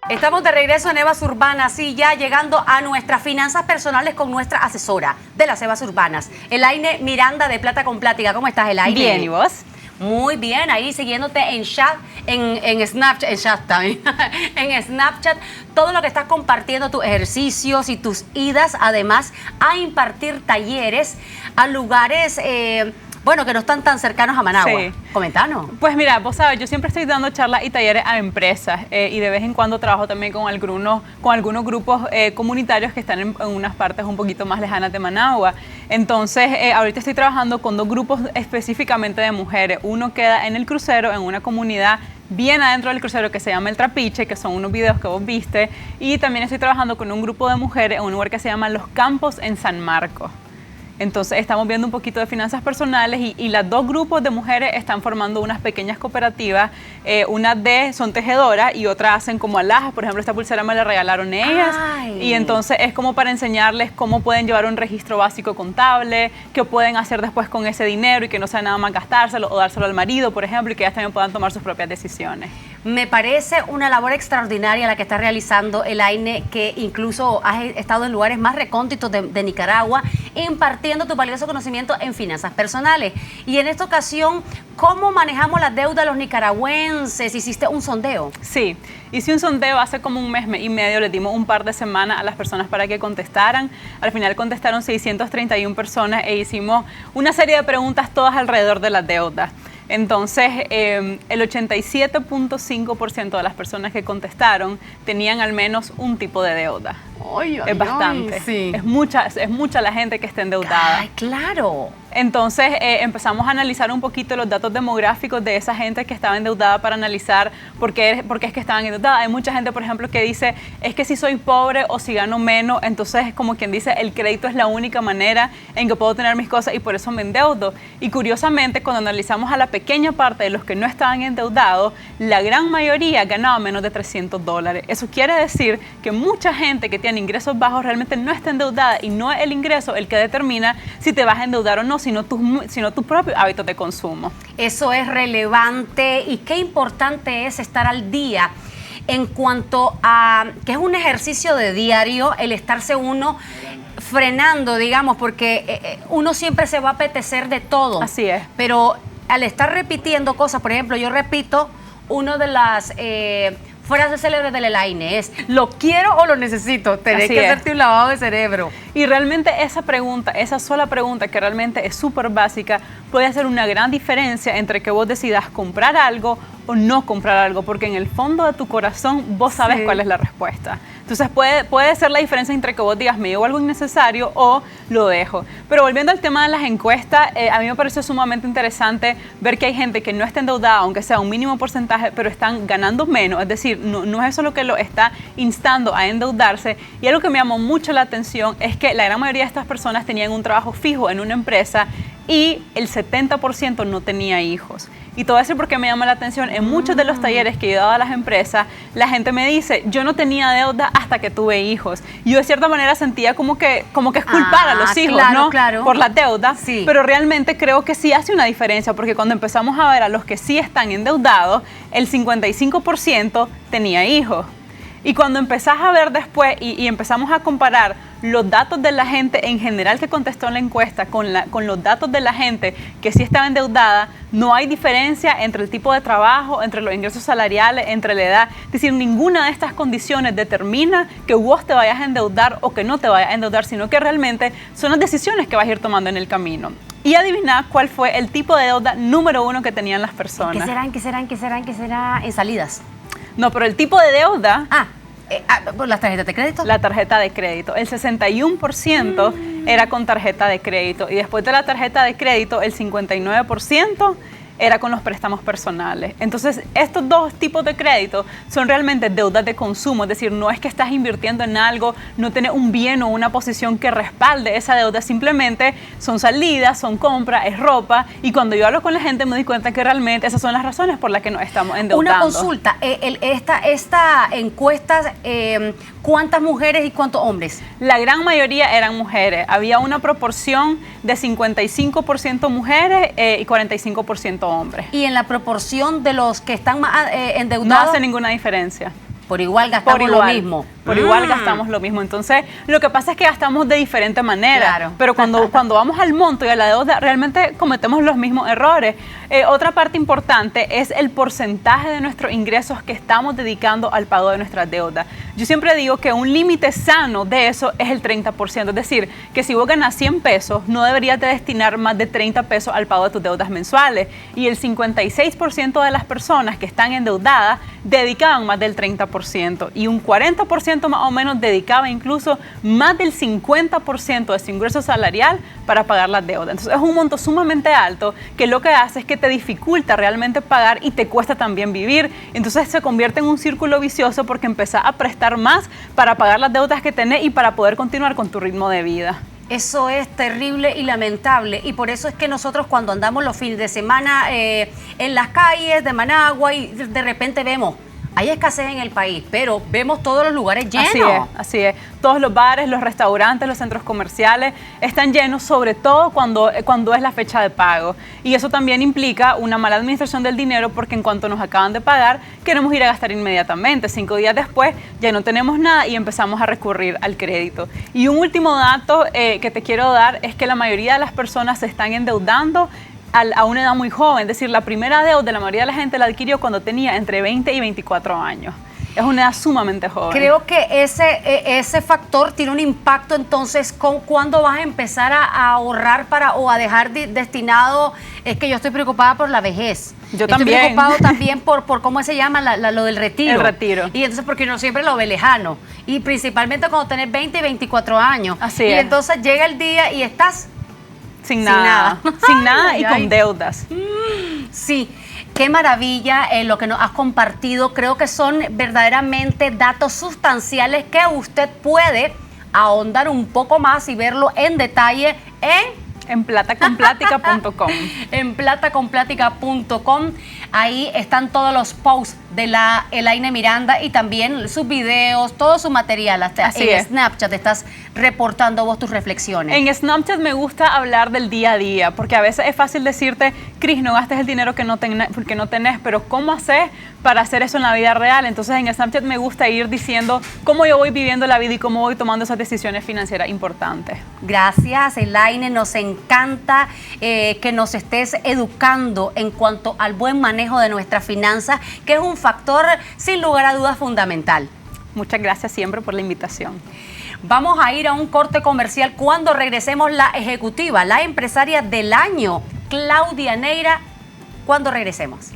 Estamos de regreso en Evas Urbanas, sí, ya llegando a nuestras finanzas personales con nuestra asesora de las Evas Urbanas, Elaine Miranda de Plata con Plática. ¿Cómo estás, Elaine? Bien, ¿y vos? Muy bien, ahí siguiéndote en chat, en Snapchat, en chat también, en Snapchat, todo lo que estás compartiendo, tus ejercicios y tus idas, además, a impartir talleres a lugares, bueno, que no están tan cercanos a Managua. Sí. Comentanos. Pues mira, vos sabes, yo siempre estoy dando charlas y talleres a empresas y de vez en cuando trabajo también con algunos grupos comunitarios que están en unas partes un poquito más lejanas de Managua. Entonces, ahorita estoy trabajando con 2 grupos específicamente de mujeres. Uno queda en el crucero, en una comunidad bien adentro del crucero que se llama El Trapiche, que son unos videos que vos viste. Y también estoy trabajando con un grupo de mujeres en un lugar que se llama Los Campos en San Marcos. Entonces estamos viendo un poquito de finanzas personales y los 2 grupos de mujeres están formando unas pequeñas cooperativas, una son tejedoras y otras hacen como alhajas. Por ejemplo, esta pulsera me la regalaron ellas. Ay. Y entonces es como para enseñarles cómo pueden llevar un registro básico contable, qué pueden hacer después con ese dinero y que no sea nada más gastárselo o dárselo al marido, por ejemplo, y que ellas también puedan tomar sus propias decisiones. Me parece una labor extraordinaria la que está realizando Elaine, que incluso has estado en lugares más recónditos de Nicaragua, impartiendo tu valioso conocimiento en finanzas personales. Y en esta ocasión, ¿cómo manejamos la deuda de los nicaragüenses? ¿Hiciste un sondeo? Sí, hice un sondeo hace como un mes y medio, les dimos un par de semanas a las personas para que contestaran. Al final contestaron 631 personas e hicimos una serie de preguntas todas alrededor de la deuda. Entonces, el 87.5% de las personas que contestaron tenían al menos un tipo de deuda. Ay, es bastante. Ay, sí. Es mucha la gente que está endeudada. Ay, claro. Entonces empezamos a analizar un poquito los datos demográficos de esa gente que estaba endeudada para analizar por qué es que estaban endeudadas. Hay mucha gente, por ejemplo, que dice, es que si soy pobre o si gano menos, entonces como quien dice, el crédito es la única manera en que puedo tener mis cosas y por eso me endeudo. Y curiosamente, cuando analizamos a la pequeña parte de los que no estaban endeudados, la gran mayoría ganaba menos de $300. Eso quiere decir que mucha gente que tiene ingresos bajos realmente no está endeudada y no es el ingreso el que determina si te vas a endeudar o no, sino tus propios hábitos de consumo. Eso es relevante y qué importante es estar al día en cuanto a que es un ejercicio de diario el estarse uno frenando, digamos, porque uno siempre se va a apetecer de todo. Así es. Pero al estar repitiendo cosas, por ejemplo, yo repito, una de las frases célebres de Elaine es, ¿lo quiero o lo necesito? Tenés que hacerte un lavado de cerebro. Y realmente esa sola pregunta, que realmente es súper básica, puede hacer una gran diferencia entre que vos decidas comprar algo o no comprar algo, porque en el fondo de tu corazón vos sabes cuál es la respuesta. Entonces puede ser la diferencia entre que vos digas, me llevo algo innecesario o lo dejo. Pero volviendo al tema de las encuestas, a mí me pareció sumamente interesante ver que hay gente que no está endeudada, aunque sea un mínimo porcentaje, pero están ganando menos. Es decir, no es eso lo que lo está instando a endeudarse. Y algo que me llamó mucho la atención es que la gran mayoría de estas personas tenían un trabajo fijo en una empresa y el 70% no tenía hijos. Y te voy a decir por qué me llama la atención. En muchos de los talleres que yo he dado a las empresas, la gente me dice, yo no tenía deuda hasta que tuve hijos. Y yo de cierta manera sentía como que es culpar a los hijos, claro, ¿no? Claro. Por la deuda. Sí. Pero realmente creo que sí hace una diferencia, porque cuando empezamos a ver a los que sí están endeudados, el 55% tenía hijos. Y cuando empezás a ver después y empezamos a comparar los datos de la gente en general que contestó en la encuesta con los datos de la gente que sí estaba endeudada, no hay diferencia entre el tipo de trabajo, entre los ingresos salariales, entre la edad. Es decir, ninguna de estas condiciones determina que vos te vayas a endeudar o que no te vayas a endeudar, sino que realmente son las decisiones que vas a ir tomando en el camino. Y adivina cuál fue el tipo de deuda número 1 que tenían las personas. ¿Qué será? En salidas. No, pero el tipo de deuda... ¿Por las tarjetas de crédito? La tarjeta de crédito. El 61% era con tarjeta de crédito. Y después de la tarjeta de crédito, el 59% era con los préstamos personales. Entonces, estos 2 tipos de crédito son realmente deudas de consumo. Es decir, no es que estás invirtiendo en algo, no tienes un bien o una posición que respalde esa deuda. Simplemente son salidas, son compras, es ropa. Y cuando yo hablo con la gente me doy cuenta que realmente esas son las razones por las que nos estamos endeudando. Una consulta, esta encuesta, ¿cuántas mujeres y cuántos hombres? La gran mayoría eran mujeres. Había una proporción de 55% mujeres y 45% hombres. ¿Y en la proporción de los que están más endeudados? No hace ninguna diferencia. por igual gastamos lo mismo. Por igual gastamos lo mismo. Entonces, lo que pasa es que gastamos de diferente manera. Claro. Pero cuando vamos al monto y a la deuda, realmente cometemos los mismos errores. Otra parte importante es el porcentaje de nuestros ingresos que estamos dedicando al pago de nuestras deudas. Yo siempre digo que un límite sano de eso es el 30%. Es decir, que si vos ganas 100 pesos, no deberías de destinar más de 30 pesos al pago de tus deudas mensuales. Y el 56% de las personas que están endeudadas dedicaban más del 30%. Y un 40% más o menos dedicaba incluso más del 50% de su ingreso salarial para pagar las deudas. Entonces es un monto sumamente alto que lo que hace es que te dificulta realmente pagar y te cuesta también vivir. Entonces se convierte en un círculo vicioso porque empezás a prestar más para pagar las deudas que tenés y para poder continuar con tu ritmo de vida. Eso es terrible y lamentable, y por eso es que nosotros cuando andamos los fines de semana en las calles de Managua y de repente vemos, hay escasez en el país, pero vemos todos los lugares llenos. Así es. Todos los bares, los restaurantes, los centros comerciales están llenos, sobre todo cuando es la fecha de pago. Y eso también implica una mala administración del dinero porque en cuanto nos acaban de pagar, queremos ir a gastar inmediatamente. 5 días después ya no tenemos nada y empezamos a recurrir al crédito. Y un último dato que te quiero dar es que la mayoría de las personas se están endeudando a una edad muy joven, es decir, la primera deuda de la mayoría de la gente la adquirió cuando tenía entre 20 y 24 años. Es una edad sumamente joven. Creo que ese factor tiene un impacto entonces con cuándo vas a empezar a ahorrar o a dejar destinado. Es que yo estoy preocupada por la vejez. Yo también. Estoy preocupado también por cómo se llama lo del retiro. El retiro. Y entonces porque uno siempre lo ve lejano. Y principalmente cuando tenés 20 y 24 años. Así y es. entonces llega el día y estás sin nada. Sin nada y con deudas. Sí. Qué maravilla lo que nos has compartido. Creo que son verdaderamente datos sustanciales que usted puede ahondar un poco más y verlo en detalle en plataconplatica.com. En plataconplatica.com. Ahí están todos los posts de la Elaine Miranda y también sus videos, todo su material. Hasta en Snapchat estás reportando vos tus reflexiones. En Snapchat me gusta hablar del día a día, porque a veces es fácil decirte, Cris, no gastes el dinero que no tenés, pero ¿cómo haces para hacer eso en la vida real? Entonces en Snapchat me gusta ir diciendo cómo yo voy viviendo la vida y cómo voy tomando esas decisiones financieras importantes. Gracias, Elaine. Nos encanta que nos estés educando en cuanto al buen manejo de nuestras finanzas, que es un factor sin lugar a dudas fundamental. Muchas gracias siempre por la invitación. Vamos a ir a un corte comercial. Cuando regresemos, la ejecutiva, la empresaria del año, Claudia Neira, cuando regresemos.